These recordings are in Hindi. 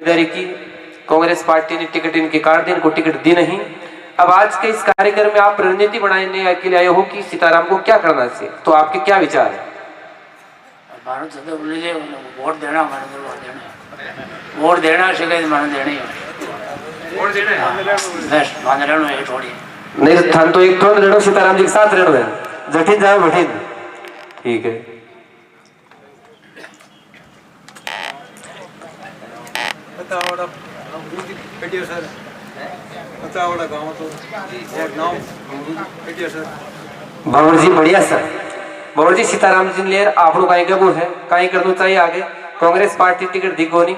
दावेदारी की, कांग्रेस पार्टी ने टिकट इनके काट दी, इनको टिकट दी नहीं। अब आज के इस कार्यक्रम में आप रणनीति बनाने के लिए आए हो कि सीताराम को क्या करना चाहिए, तो आपके क्या विचार है? वोट देना, वोट देना शिकायत मान देनी बस मान रहना है थोड़ी नहीं तो थान तो एक थोड़ा लड़ो सीताराम जी के साथ लड़ो है, जठिन जाओ बठिन, ठीक है। भंवर जी बढ़िया सर, भंवर जी सीताराम जी ने आप लोग कहीं वो है कहीं करना चाहिए आगे, कांग्रेस पार्टी टिकट दी को नहीं,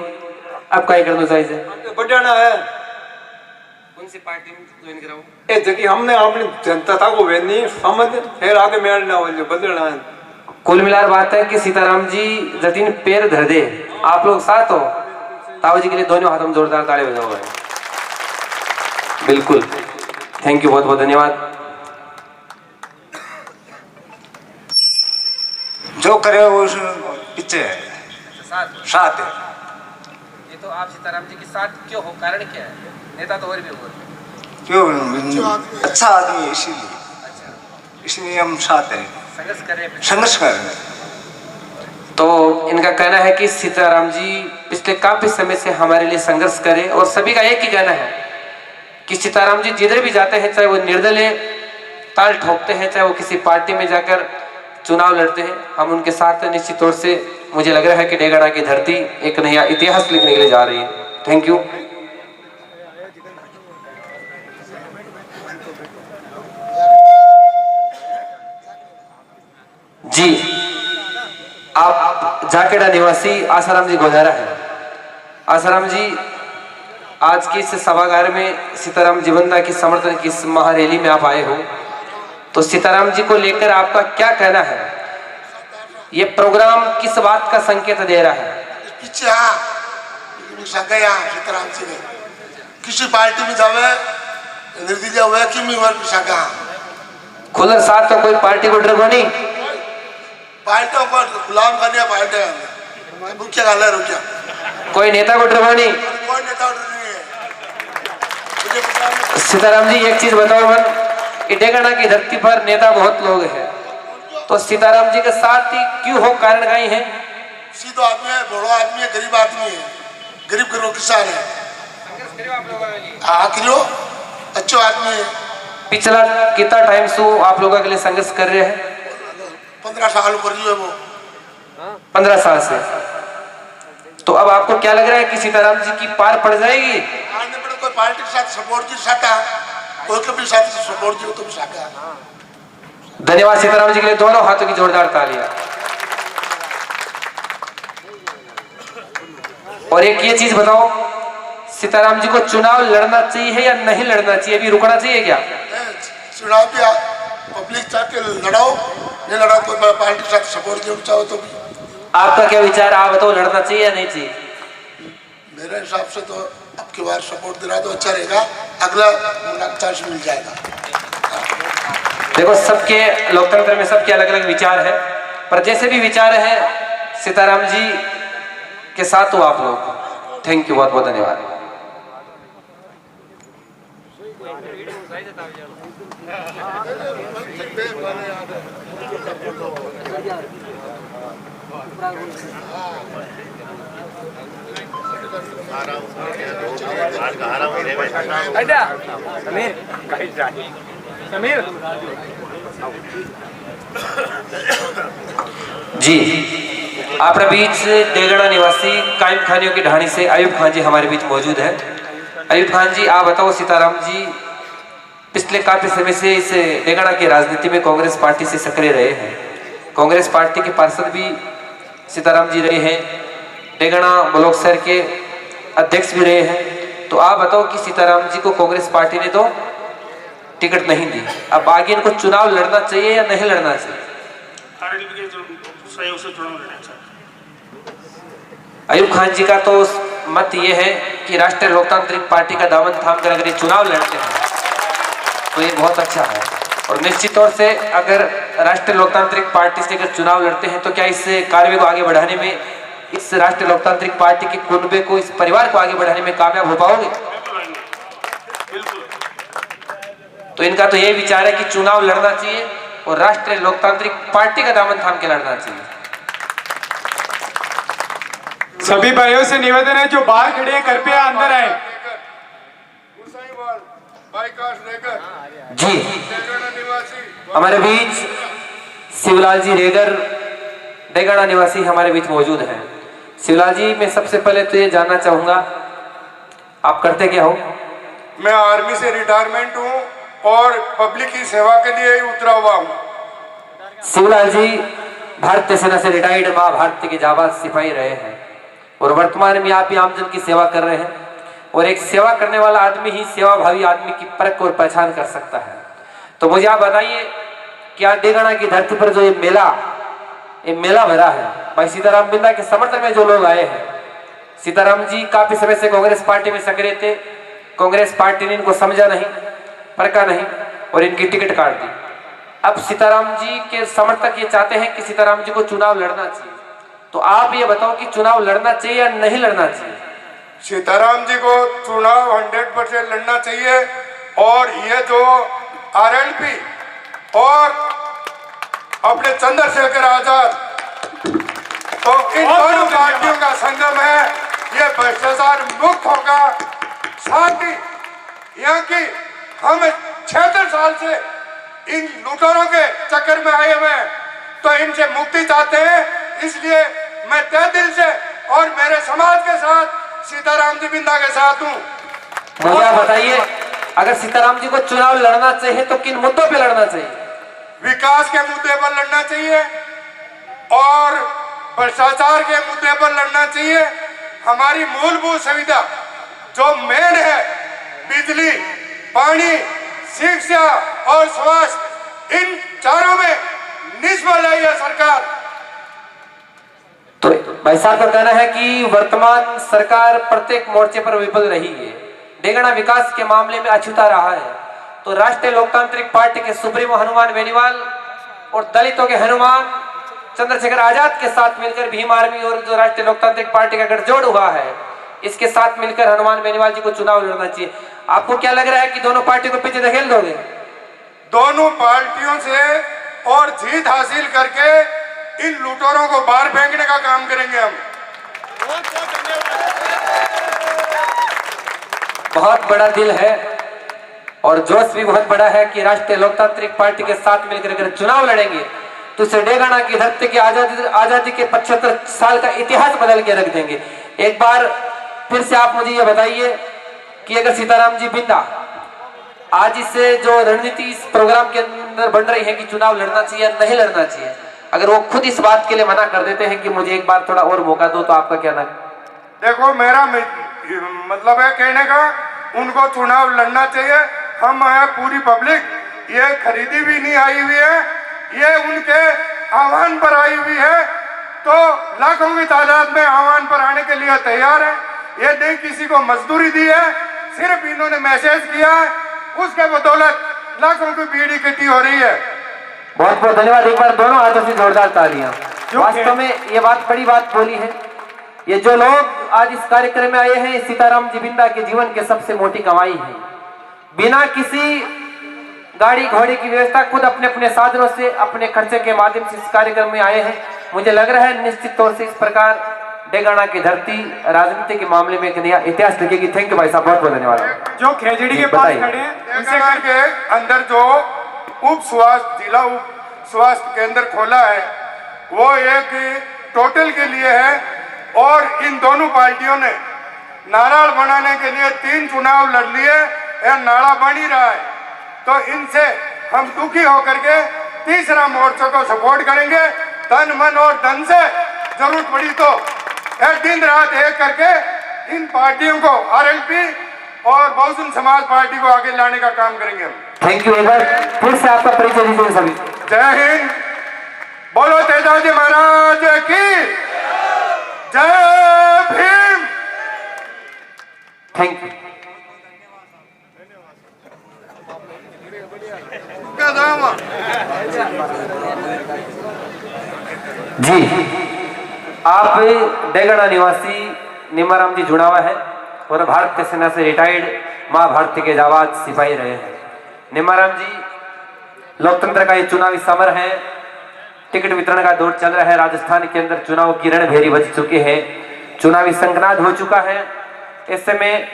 अब कहीं करना चाहिए बढ़ाना है। कौन सी पार्टी में ज्वाइन कराओ? ए जबकि हमने अपनी जनता था को नहीं समझ फिर आगे मेलना हो बदलना है। कुल मिलाकर बात है कि सीताराम जी जटिन पैर धर दे, आप लोग साथ हो, ताऊ जी के लिए दोनों हाथों में जोरदार ताली बजाओ। बिल्कुल, थैंक यू, बहुत बहुत धन्यवाद। जो करे वो पीछे है, साथ है। ये तो आप सीताराम जी के साथ क्यों हो, कारण क्या है? नेता तो और भी हो, क्यों? अच्छा आदमी है इसलिए हम साथ हैं, संघर्ष कर रहे हैं। तो इनका कहना है कि सीताराम जी पिछले काफी समय से हमारे लिए संघर्ष करे, और सभी का एक ही कहना है कि सीताराम जी जिधर भी जाते हैं, चाहे वो निर्दलीय ताल ठोकते हैं, चाहे वो किसी पार्टी में जाकर चुनाव लड़ते हैं, हम उनके साथ निश्चित तौर से, मुझे लग रहा है कि डेगाना की धरती एक नया इतिहास लिखने के लिए जा रही है। Thank you. जी, आप जाकेड़ा निवासी आसाराम जी गोधारा है। आसाराम जी, आज की इस सभागार में सीताराम जीवनदा की समर्थन की इस महारैली में आप आए हो, तो सीताराम जी को लेकर आपका क्या कहना है? ये प्रोग्राम किस बात का संकेत दे रहा है? पीछे सीताराम जी ने किसी पार्टी में जावे निर्दलीय हुए कि खुलर साथ तो कोई पार्टी को डर नहीं, पार्टियों को गुलाम करने पार्टी मुख्य गाल है रुकिया, कोई नेता को डर नहीं, कोई नेता नहीं है। सीताराम जी एक चीज बताओ मन, डेगाना की धरती पर नेता बहुत लोग हैं, तो सीताराम जी के साथ ही क्यों हो, कारण कहीं है? सीधो आदमी है, बड़ा आदमी है, गरीब आदमी है, गरीब करो किसान है, हाँ करो अच्छो आदमी है। पिछला कितना टाइम से आप लोगों के लिए संघर्ष कर रहे हैं? 15 साल कर रही है वो, 15 साल से। तो अब आपको क्या लग रहा है कि सीताराम जी की पार पड़ जाएगी? कोई पार्टी के साथ सपोर्ट की सकता, कोई के साथ सपोर्ट की तो सकता। धन्यवाद सीताराम जी के लिए, दोनों हाथों की जोरदार तालियां। और एक ये चीज बताओ, सीताराम जी को चुनाव लड़ना चाहिए या नहीं लड़ना चाहिए, अभी रुकना चाहिए क्या? चुनाव भी पब्लिक चाह के लड़ाओ, नहीं लड़ाओ कोई पार्टी के साथ सपोर्ट किया चाहो तो भी। आपका क्या विचार, आप बताओ, लड़ना चाहिए या नहीं चाहिए? मेरे हिसाब से तो अब की बार सपोर्ट दे रहा तो अच्छा रहेगा, अगला चांस मिल जाएगा। देखो, सबके लोकतंत्र में सबके अलग अलग विचार है, पर जैसे भी विचार है सीताराम जी के साथ हो आप लोग। थैंक यू, बहुत बहुत धन्यवाद। जी, आपके बीच डेगड़ा निवासी कायम खानियों की ढाणी से अयूब खान जी हमारे बीच मौजूद है। अयूब खान जी, आप बताओ, सीताराम जी पिछले काफी समय से इस डेगड़ा की राजनीति में कांग्रेस पार्टी से सक्रिय रहे हैं, कांग्रेस पार्टी के पार्षद भी सीताराम जी रहे हैं, डेगड़ा ब्लॉक शहर के अध्यक्ष भी रहे हैं। तो आप बताओ कि सीताराम जी को कांग्रेस पार्टी ने तो टिकट नहीं दी, अब आगे इनको चुनाव लड़ना चाहिए या नहीं लड़ना चाहिए? अयूब खान जी का तो मत ये है कि राष्ट्रीय लोकतांत्रिक पार्टी का दामन थाम कर अगर ये चुनाव लड़ते हैं तो ये बहुत अच्छा है, और निश्चित तौर से अगर राष्ट्रीय लोकतांत्रिक पार्टी से अगर चुनाव लड़ते हैं तो क्या इस कार्य को आगे बढ़ाने में इस राष्ट्रीय लोकतांत्रिक पार्टी के कुनबे को, इस परिवार को आगे बढ़ाने में कामयाब हो पाओगे? तो इनका तो यही विचार है कि चुनाव लड़ना चाहिए और राष्ट्रीय लोकतांत्रिक पार्टी का दामन थाम के लड़ना चाहिए। सभी भाइयों से निवेदन है जो बाहर खड़े हैं कृपया अंदर आए। जी, हमारे बीच शिवलाल जी रेगर डेगाना निवासी हमारे बीच मौजूद हैं। शिवलाल जी, मैं सबसे पहले तो ये जानना चाहूंगा आप करते क्या हो? मैं आर्मी से रिटायरमेंट हूँ और पब्लिक की सेवा के लिए ही उतरा हुआ हूँ। शिवलाल जी भारतीय सेना से रिटायर्ड माँ भारती के जाबाज सिपाही रहे हैं और वर्तमान में आप ही आमजन की सेवा कर रहे हैं। और एक सेवा करने वाला आदमी ही सेवाभावी आदमी की परख और पहचान कर सकता है। तो मुझे आप बताइए कि आज डेगाना की धरती पर जो ये मेला भरा है, भाई सीताराम बिंदा के समर्थन में जो लोग आए हैं। सीताराम जी काफी समय से कांग्रेस पार्टी में सक्रिय थे, कांग्रेस पार्टी ने इनको समझा नहीं, परखा नहीं और इनकी टिकट काट दी। अब सीताराम जी के समर्थक ये चाहते हैं कि सीताराम जी को चुनाव लड़ना चाहिए। तो आप ये बताओ कि चुनाव लड़ना चाहिए या नहीं लड़ना चाहिए? सीताराम जी को चुनाव 100% लड़ना चाहिए। और ये जो आरएलपी और अपने चंद्रशेखर आजाद, तो इन दोनों पार्टियों का संगम है, ये भ्रष्टाचार मुक्त होगा। साथ ही यहाँ की हम 76 साल से इन लूटोरों के चक्कर में आए हुए हैं, तो इनसे मुक्ति चाहते हैं। इसलिए मैं तहे दिल से और मेरे समाज के साथ सीताराम जी बिंदा के साथ हूँ। मुझे आप बताइए, अगर सीताराम जी को चुनाव लड़ना चाहिए तो किन मुद्दों पे लड़ना चाहिए? विकास के मुद्दे पर लड़ना चाहिए और भ्रष्टाचार के मुद्दे पर लड़ना चाहिए। हमारी मूलभूत सुविधा जो मेन है, बिजली, पानी, शिक्षा और स्वास्थ्य, इन चारों में निष्फल है यह सरकार। तो भाई साहब का कहना है कि वर्तमान सरकार प्रत्येक मोर्चे पर विफल रही है, डेगाना विकास के मामले में अछूता रहा है। तो राष्ट्रीय लोकतांत्रिक पार्टी के सुप्रीमो हनुमान बेनीवाल और दलितों के हनुमान चंद्रशेखर आजाद के साथ मिलकर भीम आर्मी और जो राष्ट्रीय लोकतांत्रिक पार्टी का गठजोड़ हुआ है, इसके साथ मिलकर हनुमान बेनीवाल जी को चुनाव लड़ना चाहिए। आपको क्या लग रहा है कि दोनों पार्टी को पीछे धकेल दोगे? दोनों पार्टियों से और जीत हासिल करके इन लूटोरों को बाहर फेंकने का काम करेंगे हम। बहुत बड़ा दिल है और जोश भी बहुत बड़ा है कि राष्ट्रीय लोकतांत्रिक पार्टी के साथ मिलकर अगर चुनाव लड़ेंगे तो इसे डेगाना की धरती की आजादी के 75 साल का इतिहास बदल के रख देंगे। एक बार फिर से आप मुझे ये बताइए कि अगर सीताराम जी बिंदा आज इससे जो रणनीति इस प्रोग्राम के अंदर बन रही है कि चुनाव लड़ना चाहिए या नहीं लड़ना चाहिए, अगर वो खुद इस बात के लिए मना कर देते हैं कि मुझे एक बार थोड़ा और मौका दो, तो आपका क्या नाम? देखो, मेरा मतलब है कहने का, उनको चुनाव लड़ना चाहिए। हम है पूरी पब्लिक, ये खरीदी भी नहीं आई हुई है, ये उनके आह्वान पर आई हुई है। तो लाखों की तादाद में आह्वान पर आने के लिए तैयार है। ये नहीं किसी को मजदूरी दी है, सिर्फ इन्होंने मैसेज किया है, उसके बदौलत लाखों की भीड़ इकट्ठी हो रही है। बहुत बहुत धन्यवाद। एक बार दोनों हाथों से जोरदार तालियां। वास्तव में ये बात बड़ी बात बोली है। ये जो लोग आज इस कार्यक्रम में आए हैं, सीताराम जी बिंदा के जीवन के सबसे मोटी कमाई है। बिना किसी गाड़ी घोड़े की व्यवस्था खुद अपने अपने साधनों से, अपने खर्चे के माध्यम से इस कार्यक्रम में आए हैं। मुझे लग रहा है निश्चित तौर से इस प्रकार डेगाना की धरती राजनीति के मामले में एक नया इतिहास लिखेगी। थैंक यू भाई साहब, बहुत बहुत धन्यवाद। जो खेजड़ी के पास खड़े हैं, उनसे के अंदर जो जिला उप स्वास्थ्य केंद्र खोला है, वो एक टोटल के लिए है। और इन दोनों पार्टियों ने नारा बनाने के लिए 3 चुनाव लड़ लिए, यह नारा बन ही रहा है। तो इनसे हम दुखी होकर के तीसरा मोर्चा को सपोर्ट करेंगे, तन मन और धन से। जरूरत पड़ी तो दिन रात एक करके इन पार्टियों को, आरएलपी और बहुजन समाज पार्टी को आगे लाने का काम करेंगे हम। Thank you. एक बार फिर से आपका परिचय दीजिए सभी। जय हिंद, बोलो तेजाजी महाराज की जय भीम। Thank you. जी, आप डेगड़ा निवासी निमाराम जी जुड़ावा है और भारतीय सेना से रिटायर्ड माँ भारती के जाबाज सिपाही रहे हैं। निमाराम जी, लोकतंत्र का ये चुनावी समर है, टिकट वितरण का दौर चल रहा है। राजस्थान के अंदर चुनाव की रणभेरी बज चुके हैं, चुनावी संगनाद हो चुका है। इस समय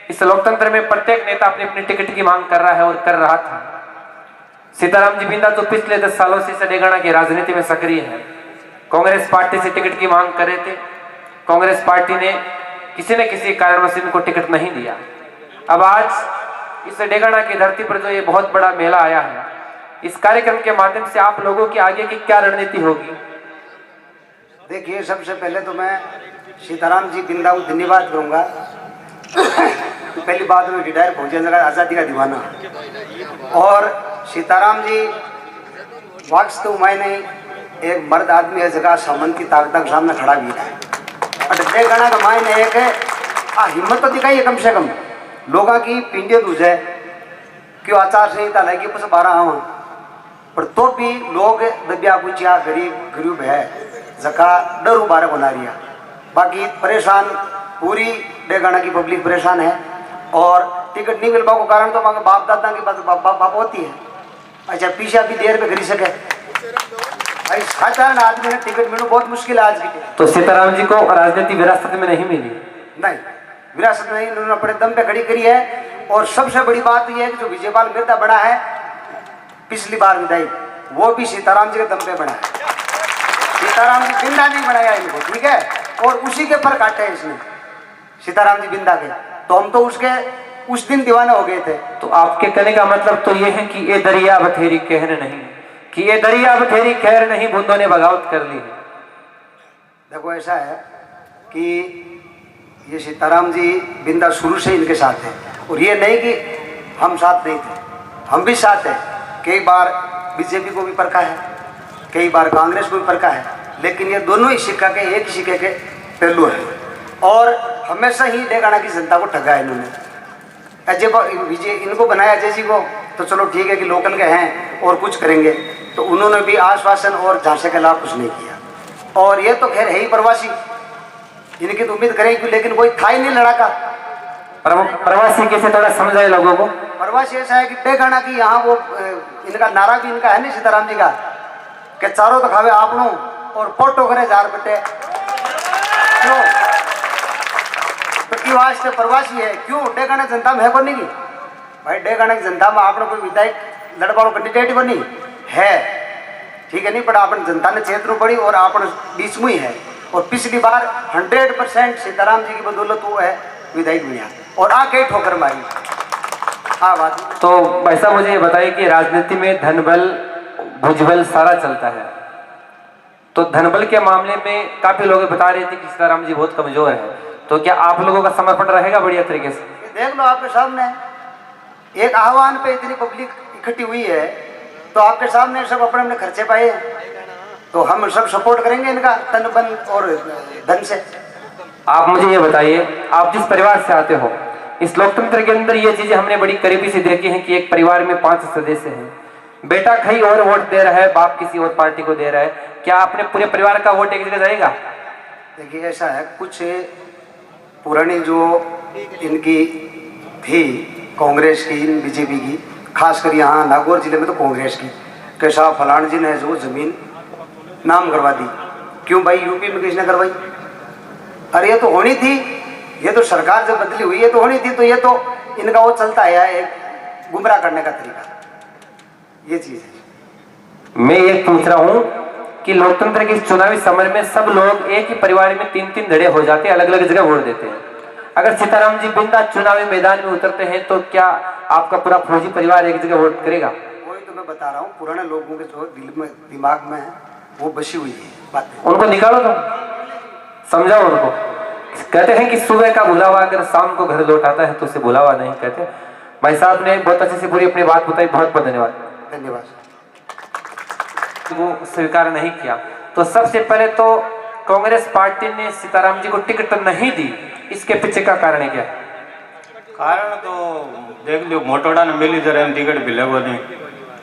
इस लोकतंत्र में प्रत्येक नेता अपनी अपनी टिकट की मांग कर रहा है और कर रहा था। सीताराम जी बिंदा तो पिछले 10 सालों से डेगाना की राजनीति में सक्रिय है। कांग्रेस पार्टी से टिकट की मांग कर रहे थे, कांग्रेस पार्टी ने किसी न किसी कारणवश इनको टिकट नहीं दिया। अब आज इस डेगाना की धरती पर जो ये बहुत बड़ा मेला आया है, इस कार्यक्रम के माध्यम से आप लोगों की आगे की क्या रणनीति होगी? देखिए, सबसे पहले तो मैं सीताराम जी बिंदा को धन्यवाद करूंगा। पहली बात में रिटायर फौजी जगह आज़ादी का दीवाना, और सीताराम जी वास्तव मैंने एक मर्द आदमी है जगह सामंत की ताकत के सामने खड़ा भी है। और गणा का मायने एक है हिम्मत तो दिखाई है, कम से कम लोगों की पिंडे दूजे क्यों आचार संहिता लगी कुछ 12 आवा, पर तो भी लोग दबिया पूछिया गरीब है जका डर उबारे बना रही है। बाकी परेशान पूरी डेगाना की पब्लिक परेशान है, और टिकट नहीं मिल पाने के कारण तो बाप दादा की बाप होती है। अच्छा, पीछे भी देर में खरीद सके भाई, साधारण आदमी ने टिकट मिलना बहुत मुश्किल है आज की। तो सीताराम जी को राजनीति विरासत में नहीं मिली? नहीं, विरासत में इन्होंने अपने दम पे खड़ी करी है। और सबसे बड़ी बात यह है कि जो विजयपाल मिर्जा बना है पिछली बार विधायक, वो भी सीताराम जी के दम पे बना है। सीताराम जी बिंदा नहीं बनाया इनको, ठीक है, और उसी के पर काटे हैं इसने सीताराम जी बिंदा के, तो हम तो उसके उस दिन दीवाने हो गए थे। तो आपके कहने का मतलब तो ये है कि ये दरिया बथेरी कहर नहीं, कि ये दरिया बथेरी कहर नहीं, बूंदों ने बगावत कर ली है। देखो, ऐसा है कि ये सीताराम जी बिंदा शुरू से इनके साथ है, और ये नहीं कि हम साथ नहीं थे, हम भी साथ हैं। कई बार बीजेपी को भी परखा है, कई बार कांग्रेस को भी परखा है, लेकिन ये दोनों ही सिक्का के एक ही सिक्के के पहलू हैं। और हमेशा ही डेगाना की जनता को ठगा है इन्होंने। अजय विजय इनको बनाया अजय जी को, तो चलो ठीक है कि लोकल के हैं और कुछ करेंगे, तो उन्होंने भी आश्वासन और झांसे के अलावा कुछ नहीं किया। और ये तो खैर है ही प्रवासी, इनकी तो उम्मीद करें कि, लेकिन कोई था ही नहीं लड़ाका। प्रवासी कैसे, थोड़ा समझाए लोगों को। प्रवासी ऐसा है कि डेगाना की यहाँ वो इनका नारा भी इनका है नहीं सीताराम जी का, कि चारों तो खावे आप लोग और पोटो करे 1000 बटे। क्यों? तो वास्ते प्रवासी है। क्यों? डेगाना जनता में है को नहीं की भाई, डेगाना की जनता में आपने कोई विधायक लड़वाड़ो कैंडिडेट को नहीं है, ठीक है नहीं, पर आपने जनता ने क्षेत्र पड़ी और आपने बीच में ही है। और पिछली बार 100% सीताराम जी की बदौलत वो है विधायक मिला, और आके ठोकर मारी। हाँ बात। तो भाई साहब, मुझे ये बताइए कि राजनीति में धनबल भुजबल सारा चलता है, तो धनबल के मामले में काफी लोग बता रहे थे कि सीताराम जी बहुत कमजोर है, तो क्या आप लोगों का समर्पण रहेगा बढ़िया तरीके से? देख लो आपके सामने, एक आह्वान पे इतनी पब्लिक इकट्ठी हुई है, तो आपके सामने सब अपने अपने खर्चे पाए, तो हम सब सपोर्ट करेंगे इनका तन बन और धन से। आप मुझे ये बताइए, आप जिस परिवार से आते हो, इस लोकतंत्र के अंदर ये चीजें हमने बड़ी करीबी से देखी हैं कि एक परिवार में 5 सदस्य हैं, बेटा कहीं और वोट दे रहा है, बाप किसी और पार्टी को दे रहा है, क्या अपने पूरे परिवार का वोट एक जगह जाएगा? देखिए, ऐसा है, कुछ पुरानी जो इनकी थी कांग्रेस की, बीजेपी की, खासकर यहाँ नागौर जिले में तो कांग्रेस की, कि साहब फलान जी ने जो जमीन नाम करवा दी। क्यों भाई, यूपी में किसने करवाई? अरे ये तो होनी थी, ये तो सरकार जब बदली हुई है तो होनी थी, तो ये तो इनका वो चलता है एक गुमराह करने का तरीका, ये चीज है। मैं ये पूछ रहा हूँ कि लोकतंत्र के इस चुनावी समर में सब लोग एक ही परिवार में 3-3 धड़े हो जाते हैं, अलग अलग जगह वोट देते हैं। अगर सीताराम जी बिंदा चुनावी मैदान में उतरते हैं तो क्या आपका पूरा फौजी परिवार एक जगह वोट करेगा? वही तो मैं बता रहा हूँ, पुराने लोगों के जो दिल में दिमाग में है वो बसी हुई है बातें। उनको निकालो, तो समझाओ उनको। कहते हैं कि सुबह का बुलावा अगर शाम को घर लौट आता है तो उसे बुलावा नहीं कहते। भाई साहब ने बहुत अच्छे से पूरी अपनी बात बताई, बहुत बहुत धन्यवाद। धन्यवाद। वो स्वीकार नहीं किया, तो सबसे पहले तो कांग्रेस पार्टी ने सीताराम जी को टिकट नहीं दी, इसके पीछे का कारण क्या है? कारण तो देख लो, मोटोड़ा ने मिली तरह टिकट मिले वो नहीं,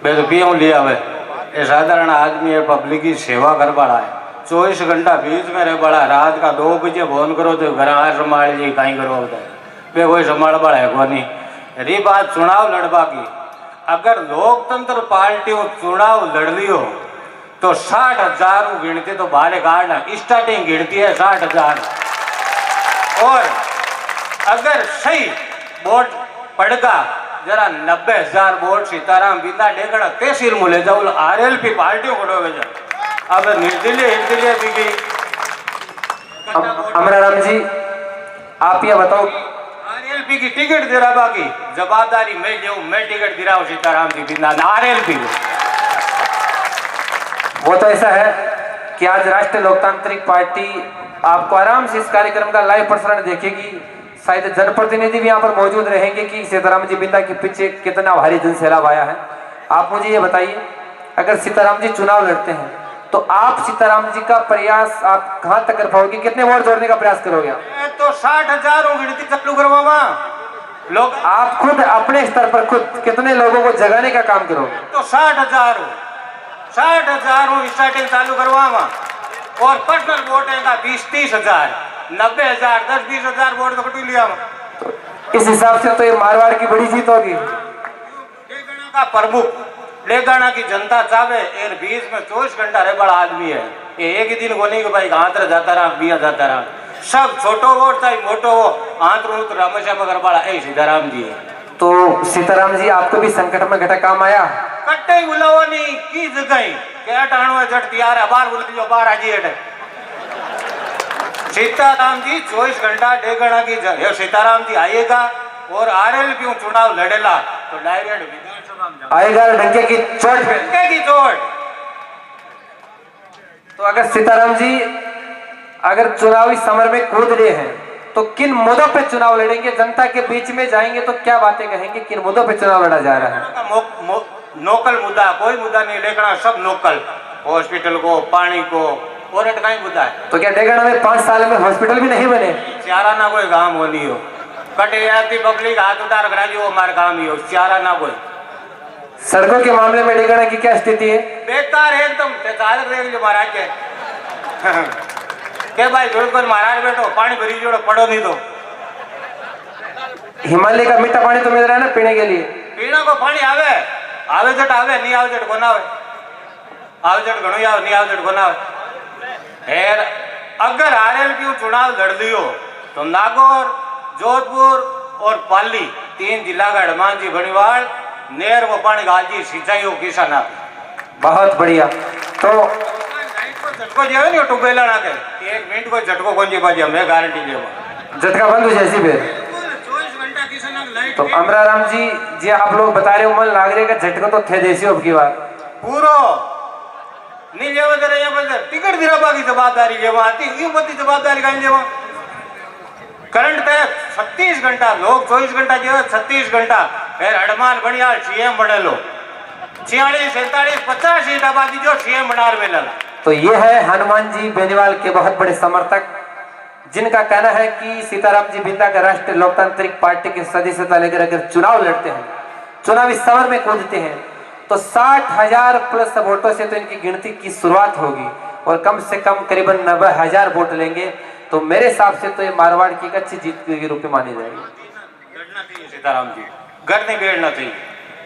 मैं तो पियो लिया हुआ ये साधारण आदमी है, पब्लिक की सेवा कर वाला है, 24 घंटा बीच में रह बड़ा, रात का 2 बजे फोन करो तो घर आ संभाल जी कहीं करो होता है वे कोई संभाल बड़ा है को नहीं। रही बात चुनाव लड़वा की, अगर लोकतंत्र पार्टी चुनाव लड़ लियो तो 60,000 गिनती तो बाहर काटना, स्टार्टिंग गिनती है 60,000। और अगर सही वोट पड़गा जरा 90,000 वोट सीताराम बिंदा डेगड़ा तहसील मुले जाओ RLP पार्टी को जा। अब निर्दलीय भी अमराराम जी आप ये बताओ, RLP की टिकट दे रहा बाकी जवाबदारी मैं जो मैं टिकट दे रहा हूँ सीताराम जी बिंदा RLP को। वो तो ऐसा है कि आज राष्ट्रीय लोकतांत्रिक पार्टी आपको आराम से इस कार्यक्रम का लाइव प्रसारण देखेगी। शायद जनप्रतिनिधि भी यहाँ पर मौजूद रहेंगे कि सीताराम जी बिंदा के पीछे कितना भारी जनसैलाब आया है। आप मुझे ये बताइए, अगर सीताराम जी चुनाव लड़ते हैं तो आप सीताराम जी का प्रयास आप कहाँ तक कर पाओगे, कितने वोट जोड़ने का प्रयास करोगे? तो 60,000 गिनती चालू करवा लोग, आप खुद अपने स्तर पर खुद कितने लोगों को जगाने का काम करोगे? तो 60,000 स्टार्टिंग चालू करवा और पर्सनल वोट है 20-30 हजार, 90,000 10-20 हजार वोट तो कटू लिया। इस हिसाब से तो ये मारवाड़ की बड़ी जीत होगी। लेगाना का प्रमुख लेगाना की जनता चाहे एर 20 में 24 घंटा रह बड़ा आदमी है, ये एक ही दिन को नहीं कि भाई आंतर जाता रहा बिया जाता रहा, सब छोटो वोट था मोटो वो आंतर हमेशा मगर बड़ा ऐ सीताराम जी है। तो सीताराम जी आपको भी संकट में घटा काम आया? कट्टे बुलाओ नहीं की जगह क्या टाणो जट तैयार है बार बुला जो बार आजी है। सीताराम जी 24 घंटा डेगना की सीताराम जी आएगा और RLP चुनाव लड़ेला तो डायरेक्ट विधानसभा में आएगा डंके की चोट पे, डंके की चोट। तो अगर सीताराम जी अगर चुनावी समर में कूद रहे हैं तो किन मुद्दों पे चुनाव लड़ेंगे? जनता के बीच में जाएंगे तो क्या बातें कहेंगे, किन मुद्दों पे चुनाव लड़ा जा रहा है? लोकल मुद्दा कोई मुद्दा नहीं लेकर सब लोकल, हॉस्पिटल को पानी को और का ही मुद्दा है। तो क्या डेगड़ा में 5 साल में हॉस्पिटल भी नहीं बने? चारा ना कोई काम होनी हो, कटे जाती पब्लिक हाथ उतार करा जो हमारा काम ही हो, चारा ना कोई। सड़कों के मामले में डेगड़ा की क्या स्थिति है? बेकार है एकदम, जो महाराज के भाई जोड़कर महाराज बैठो पानी भरी जोड़ो पड़ो नहीं तो। हिमालय का मीठा पानी तो मिल रहा है ना पीने के लिए? पीने को पानी आवे आवे जट आवे नहीं आवे जट कोना आवे जट घणो आवे नहीं आवे जट कोना आवे। अगर RLP चुनाव लड़ लियो तो नागौर, जोधपुर और पाली 3 जिला का हनुमान जी बनीवाल नेर वो पानी गाजी सिंचाई हो किसान आप। बहुत बढ़िया। तो झटको जो है नहीं टूबेल ना के 1 मिनट को झटको कौन जी बाजी मैं गारंटी देवा झटका बंद हो जैसी फिर 24 घंटा किसान लाइट। तो अमराराम जी आप लोग बता रहे हो मन लाग रहे का झटका तो थे देसी अब की बार पूरो नहीं लेवा जरा यहाँ पर टिकट दिरा बाकी जवाबदारी लेवा आती यूं बती जवाबदारी कहीं लेवा। करंट तय 36 घंटा लोग 24 घंटा जो 36 घंटा फिर हड़मान बढ़िया CM बने लो 46 47 50 सीट आबादी जो CM बना रहे। तो ये है हनुमान जी बेनीवाल के बहुत बड़े समर्थक जिनका कहना है कि सीताराम जी बिंदा का राष्ट्रीय लोकतांत्रिक पार्टी की सदस्यता लेकर अगर चुनाव लड़ते हैं, चुनावी समर में कूदते हैं तो 60,000 प्लस वोटों से तो इनकी गिनती की शुरुआत होगी और कम से कम करीबन 90,000 वोट लेंगे। तो मेरे हिसाब से तो ये मारवाड़ की एक अच्छी जीत के रूप में मानी जाएगी। सीताराम जी घर नहीं बैठना चाहिए,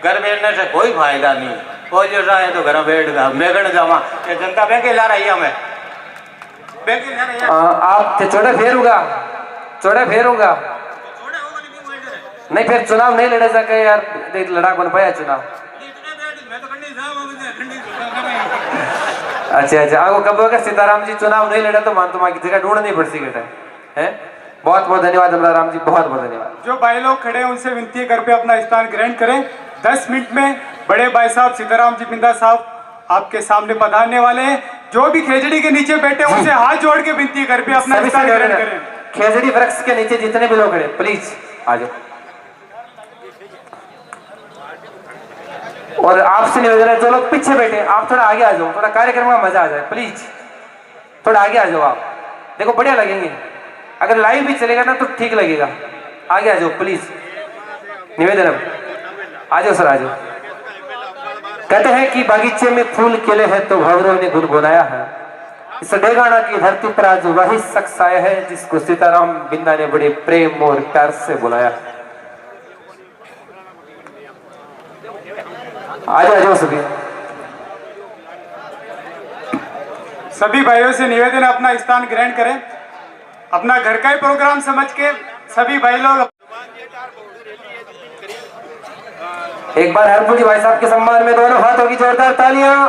घर बैठने से कोई फायदा नहीं। कोई जो है तो घर बैठ गया मैं जावा जनता बैंक ला रही है हमें आप चौड़ा फेरूंगा नहीं फिर चुनाव नहीं लड़े सके यार, लड़ा कौन पाया चुनाव। अच्छा आगो कब अगर सीताराम जी चुनाव नहीं लड़ा तो मान तो की जगह ढूंढनी पड़ सी है। बहुत बहुत धन्यवाद अमराराम जी, बहुत बहुत धन्यवाद। जो भाई लोग खड़े हैं उनसे विनती है घर पे अपना स्थान ग्रहण करें। 10 मिनट में बड़े भाई साहब सीताराम जी बिंदा साहब आपके सामने पधारने वाले हैं। जो भी खेजड़ी के नीचे बैठे उनसे हाथ जोड़ के विनती है घर पे अपना स्थान ग्रहण करें। खेजड़ी वृक्ष के नीचे जितने भी लोग खड़े प्लीज आ जाओ। और आपसे निवेदन है जो लोग पीछे बैठे आप थोड़ा आगे आ जाओ, थोड़ा कार्यक्रम का मजा आ जाए, प्लीज थोड़ा आगे आ जाओ। आप देखो बढ़िया लगेंगे, अगर लाइव भी चलेगा ना तो ठीक लगेगा। आगे आ जाओ प्लीज, निवेदन आ जाओ सर आ जाओ। कहते हैं कि बागीचे में फूल खिले हैं तो भंवरों ने गुनगुनाया है, इस डेगाना की धरती पर आज वही शख्स आया है जिसको सीताराम बिंदा ने बड़े प्रेम और प्यार से बुलाया। आ जाओ सभी भाइयों से निवेदन है अपना स्थान ग्रहण करें। अपना घर का ही प्रोग्राम समझ के सभी भाई लोग एक बार हरपुर जी भाई साहब के सम्मान में दोनों हाथों की जोरदार तालियां।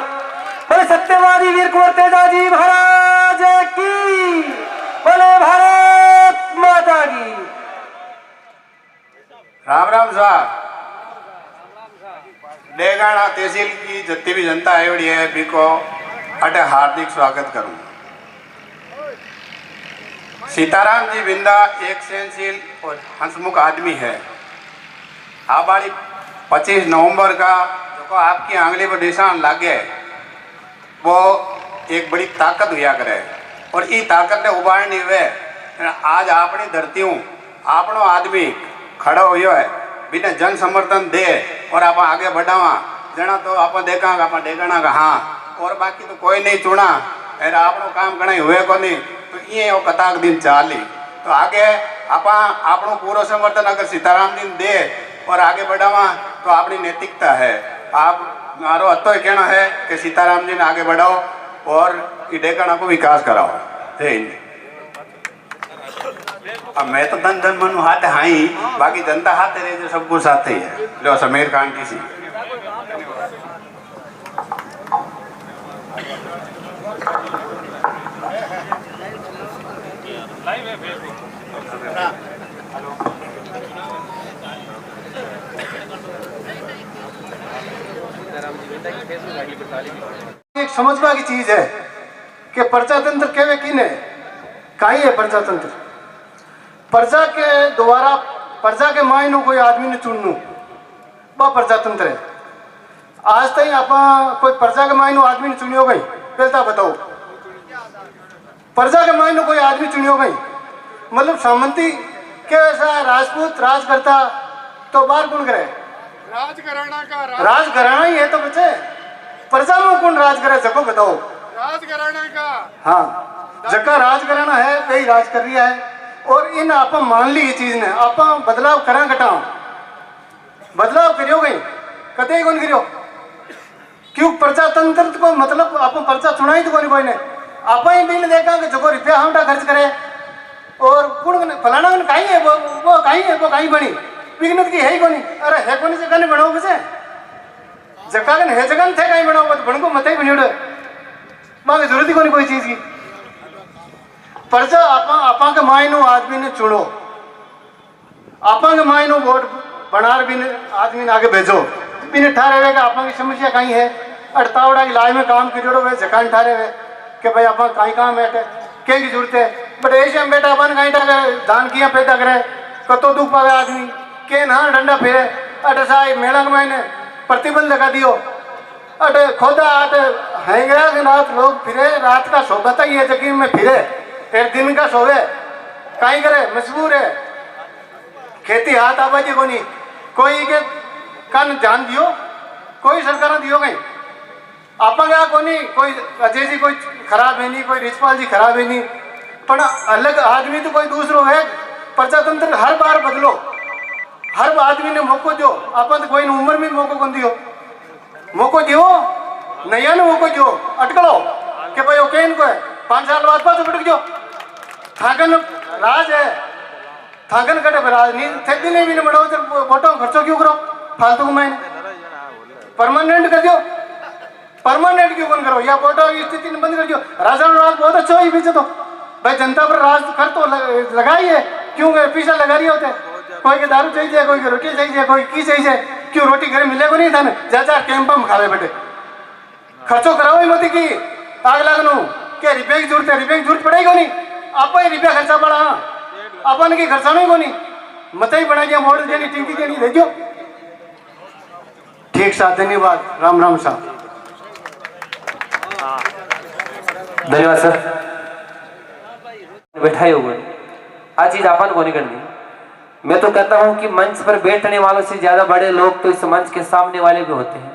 बोले सत्यवादी वीर कुंवर तेजाजी महाराज की, बोले भारत माता की। राम राम साहब। डेगाना तहसील की जितनी भी जनता आयोड़ी है बिको अटे हार्दिक स्वागत करूं। सीताराम जी बिंदा एक सहनशील और हंसमुख आदमी है। आबाड़ी 25 नवंबर का जो आपकी आंगली पर निशान लागे वो एक बड़ी ताकत हुआ करे और ये ताकत ने उबारनी हुए आज अपनी धरती हूँ आपनो आदमी खड़ा हुआ है बिना जन समर्थन दे और आप आगे बढ़ावा जना तो आप देखा आप डेगाना का हाँ और बाकी तो कोई नहीं चुना अरे आपनो काम घना हुए को नहीं तो ये कताक दिन चाली तो आगे आपनो पूरा समर्थन अगर सीताराम जी दे और आगे बढ़ावा तो अपनी नैतिकता है। आप मारो अतो कहना है कि सीताराम जी ने आगे बढ़ाओ और डेगाना को विकास कराओ। जय हिंद। अब मैं तो धन धन मनु हाथ हाई बाकी जनता हाथ रहे जो सब कुछ साथ ही है। लो समीर खान की सी एक समझवा की चीज है कि प्रजातंत्र केवे किने काई है प्रजातंत्र प्रजा के द्वारा प्रजा के मायनों कोई आदमी ने चुनू वह प्रजातंत्र है। आज तक आप कोई प्रजा के मायनों आदमी ने चुनियो गई पहलता बताओ प्रजा के मायनों कोई आदमी चुनियो गई मतलब सामंती के ऐसा राजपूत राज करता तो बार कौन करे राज घराना ही है तो बच्चे प्रजा में कौन राज करे जको बताओ राज घराना का हाँ जका राज घराना है वही राज कर रही है और इन आप मान ली ये चीज ने आप बदलाव करा घटाओ बदलाव करियो गई कते कौन करियो क्यों प्रजातंत्र को मतलब आप पर्चा चुना ही तो कोई ने आप ही बिल देखा कि जो रुपया हमटा खर्च करे और कौन फलाना कहीं है वो कहीं बनी विघ्नत की है ही कोनी अरे है कोनी जगह ने बनाओ बसे जगह है जगह थे कहीं बनाओ तो बन को मत ही बनी बाकी जरूरत ही कोनी कोई चीज की प्रजा आपा के मायनो आदमी ने चुनो आपा के मायनो वोट बनार भी आदमी ने आगे भेजो बिन ठारे हुए आपा की समस्या कहीं है अड़तावड़ा की लाई में काम करियो वे जगह ठारे हुए कि भाई आप कहीं काम है क्या की जरूरत है बट ऐसे में बेटा अपन कहीं दान किया पैदा करे कतो दुख पावे आदमी के ना डंडा फिरे अटे साई मेला के मायने प्रतिबंध लगा दियो अटे खोदा अटे है गया कि रात लोग फिरे रात का सोबता ही है जगह में फिरे फिर दिन का सोवे कहीं करे मजबूर है खेती हाथ आबाजी को नहीं कोई के कान जान दियो कोई सरकार दियो गई आप क्या को नहीं कोई अजय जी कोई खराब है नहीं कोई रिचपाल जी खराब है नहीं पर अलग आदमी तो कोई दूसरो है प्रजातंत्र हर बार बदलो हर आदमी ने मौको दो आप तो कोई उम्र में मौको कौन दियो मौको दियो नया ने मौको दियो अटकलो कि भाई ओके इनको है 5 साल बाद पास उठ जो थाकन राज है थाकन कटे राज नहीं थे भी नहीं बढ़ाओ जब वोटों खर्चो क्यों करो फालतू को मैंने परमानेंट कर दियो परमानेंट क्यों कौन करो या वोटों की स्थिति बंद कर दियो राजन राज बहुत अच्छा हो पीछे तो भाई जनता पर राज कर तो लगाई है क्यों पीछे लगा रही होते कोई के दारू चाहिए कोई के रोटी चाहिए कोई की चाहिए क्यों रोटी घर मिलेगा नहीं था ना जा कैंप में खावे बेटे खर्चो कराओ ही मत की आग लगनो क्या रुपये की जरूरत है रुपये की जरूरत पड़ेगी नहीं आप ही रुपया खर्चा पड़ा अपन की खर्चा नहीं को नहीं मत ही बना दिया मॉडल देनी टिंकी देनी भेजो ठीक साहब धन्यवाद राम राम साहब धन्यवाद सर बैठाए हुए आज चीज अपन को नहीं करनी मैं तो कहता हूं कि मंच पर बैठने वालों से ज्यादा बड़े लोग तो इस मंच के सामने वाले भी होते हैं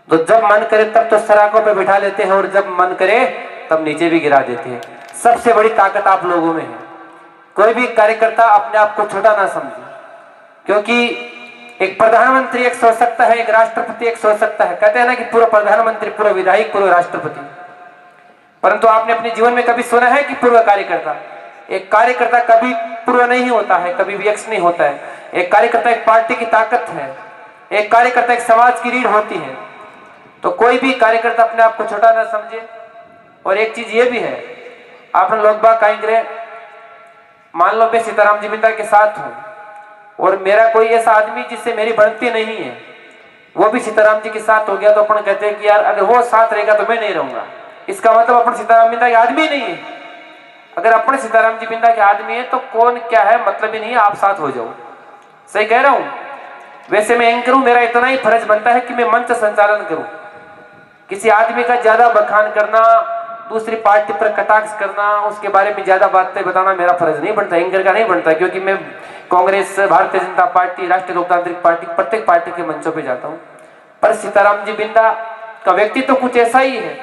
तो जब मन करे तब तो सराकों पे बिठा लेते हैं और जब मन करे तब नीचे भी गिरा देते हैं। सबसे बड़ी ताकत आप लोगों में है। कोई भी कार्यकर्ता अपने आप को छोटा ना समझे, क्योंकि एक प्रधानमंत्री एक सोच सकता है, एक राष्ट्रपति एक सोच सकता है। कहते हैं ना कि पूर्व प्रधानमंत्री, पूर्व विधायक, पूर्व राष्ट्रपति, परंतु आपने अपने जीवन में कभी सुना है कि पूर्व कार्यकर्ता? एक कार्यकर्ता कभी पूर्व नहीं होता है, कभी भी एक्स नहीं होता है। एक कार्यकर्ता एक पार्टी की ताकत है, एक कार्यकर्ता एक समाज की रीढ़ होती है। तो कोई भी कार्यकर्ता अपने आप को छोटा ना समझे। और एक चीज ये भी है, आप लोग बाग कहेंगे, मान लो मैं सीताराम जी बिंदा के साथ हूं और मेरा कोई ऐसा आदमी जिससे मेरी बनती नहीं है, वो भी सीताराम जी के साथ हो गया, तो अपन कहते हैं कि यार अगर वो साथ रहेगा तो मैं नहीं रहूंगा। इसका मतलब अपन सीताराम बिंदा के आदमी नहीं है। अगर अपने सीताराम जी बिंदा के आदमी है तो कौन क्या है मतलब ही नहीं है, आप साथ हो जाओ। सही कह रहा हूं? वैसे मैं एंकर हूं, मेरा इतना ही फर्ज बनता है कि मैं मंच संचालन करूं। किसी आदमी का ज्यादा बखान करना, दूसरी पार्टी पर कटाक्ष करना, उसके बारे में ज्यादा बातें बताना मेरा फर्ज नहीं बनता, एंकर का नहीं बनता। क्योंकि मैं कांग्रेस, भारतीय जनता पार्टी, राष्ट्रीय लोकतांत्रिक पार्टी, प्रत्येक पार्टी के मंचों पे जाता हूं। पर सीताराम जी बिंदा का व्यक्तित्व तो कुछ ऐसा ही है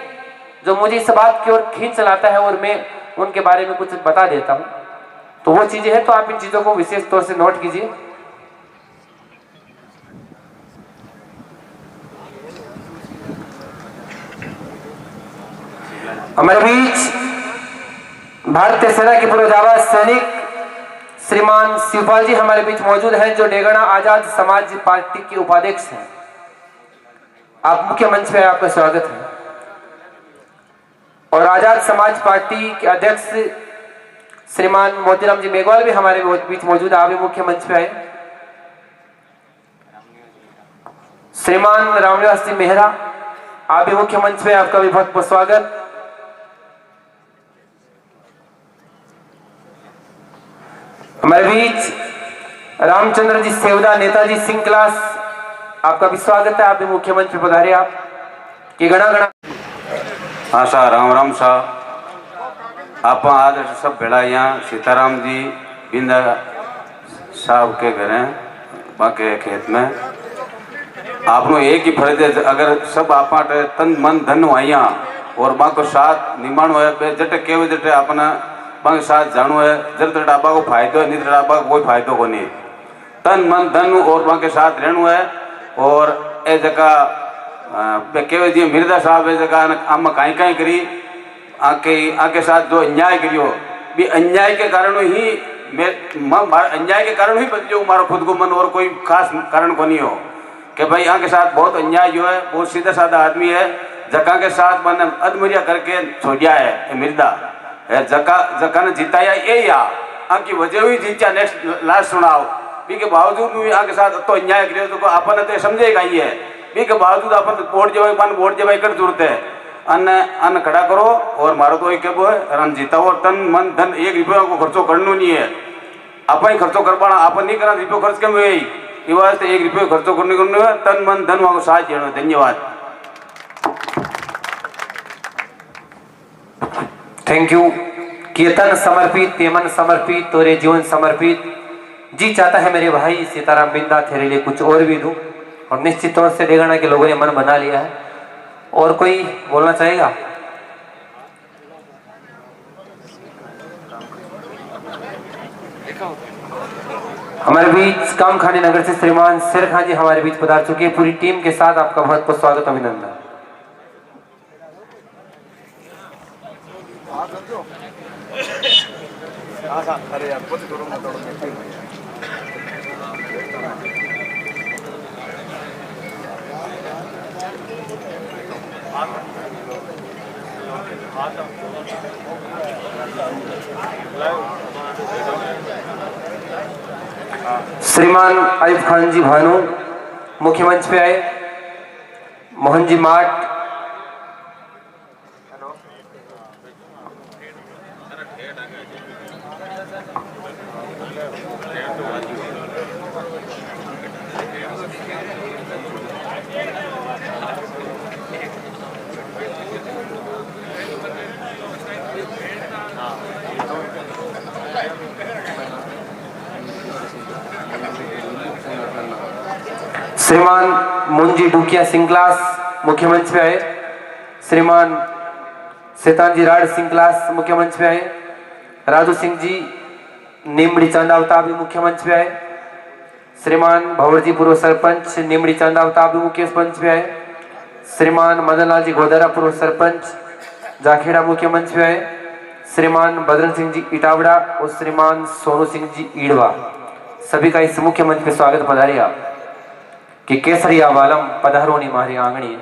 जो मुझे इस बात की ओर खींच लाता है और मैं उनके बारे में कुछ बता देता हूं। तो वो चीजें हैं, तो आप इन चीजों को विशेष तौर से नोट कीजिए। हमारे बीच भारतीय सेना के पूर्व जाबाज सैनिक श्रीमान शिवपाल जी हमारे बीच मौजूद हैं, जो डेगड़ा आजाद समाज पार्टी के उपाध्यक्ष हैं। आप मुख्य मंच पे, आपका स्वागत है। और आजाद समाज पार्टी के अध्यक्ष श्रीमान मोतीराम जी मेघवाल भी हमारे बीच मौजूद है, आप भी मुख्य मंच पे आए। श्रीमान रामनिवास जी मेहरा, आप भी मुख्य मंच पे, आपका भी बहुत बहुत स्वागत। हमारे बीच रामचंद्र जी सेवदा, नेताजी सिंह क्लास, आपका भी स्वागत है, आप भी मुख्य मंच पे पधारे। आप कि गणा गणा आशा राम राम साहब, आप आज सब भेड़ा यहाँ सीताराम जी बिंदा साहब के घर हैं, बाके खेत में। आपनो एक ही फर्ज है, अगर सब आप तन मन धन हुआ और बाको साथ निमाण हो जटे केवे जटे अपना बाके साथ जानू है, जब तक डाबा को फायदो है, नहीं तो डाबा को कोई फायदो को नहीं। तन मन धन और बाके साथ रहनु है। और ए जगह केवे जी मिर्जा साहब ए जगह आम कहीं कहीं करी आके साथ जो अन्याय करियो, भी अन्याय के कारण ही अन्याय के कारण ही बदलो मारो खुद को मन, और कोई खास कारण को नहीं हो कि भाई यहाँ के साथ बहुत अन्याय जो है, बहुत सीधा साधा आदमी है। जका के साथ मैंने अधमरिया करके छोड़िया है मिर्जा है, जका ने जिताया ये आकी वजह हुई जीता। नेक्स्ट लास्ट सुनाओ भी के बावजूद भी आके साथ तो अन्याय करियो तो अपन तो समझेगा ही है भी के बावजूद अपन वोट जवाई कर जरूरत है। अन्न खड़ा करो और मारो तो एक है रन जीता और तन मन धन 1 रुपया को खर्चो करना नहीं है, अपन ही खर्चो कर पाना, अपन नहीं करा रुपये खर्च के में ये वास्ते 1 रुपये खर्चो करने को तन मन धन वहां को साथ देना। धन्यवाद। Thank you. कीर्तन समर्पित, पेमन समर्पित, तोरे जीवन समर्पित। जी चाहता है मेरे भाई सीताराम बिंदा तेरे लिए कुछ और भी दूं, और निश्चित तौर से डेगड़ा के लोगों ने मन बना लिया है। और कोई बोलना चाहेगा? हमारे बीच कामखानी नगर से श्रीमान शेर खान जी हमारे बीच पधार चुके हैं। पूरी टीम के साथ आपका बहुत बहुत स्वागत, अभिनंदन। श्रीमान आयुब खान जी भानु मुख्य मंच पे आए। मोहन जी माट, श्रीमान मुंजी डुकिया सिंह क्लास मुख्य मंच पे आए। श्रीमान शैतान जी राड सिंह क्लास मुख्य मंच पे आए। राजू सिंह जी निमड़ी चांदावता भी मुख्य मंच पे आए। श्रीमान भंवरजी पूर्व सरपंच निमड़ी चांदावता भी मुख्य मंच पे आए। श्रीमान मदन लाल जी गोदारा पूर्व सरपंच जाखेड़ा मुख्य मंच पे आए। श्रीमान बदरन सिंह जी इटावड़ा और श्रीमान सोनू सिंह जी ईड़वा, सभी का इस मुख्य मंच पे स्वागत पधारिया कि केसरिया वालम पधारोनी मारी आंगणी।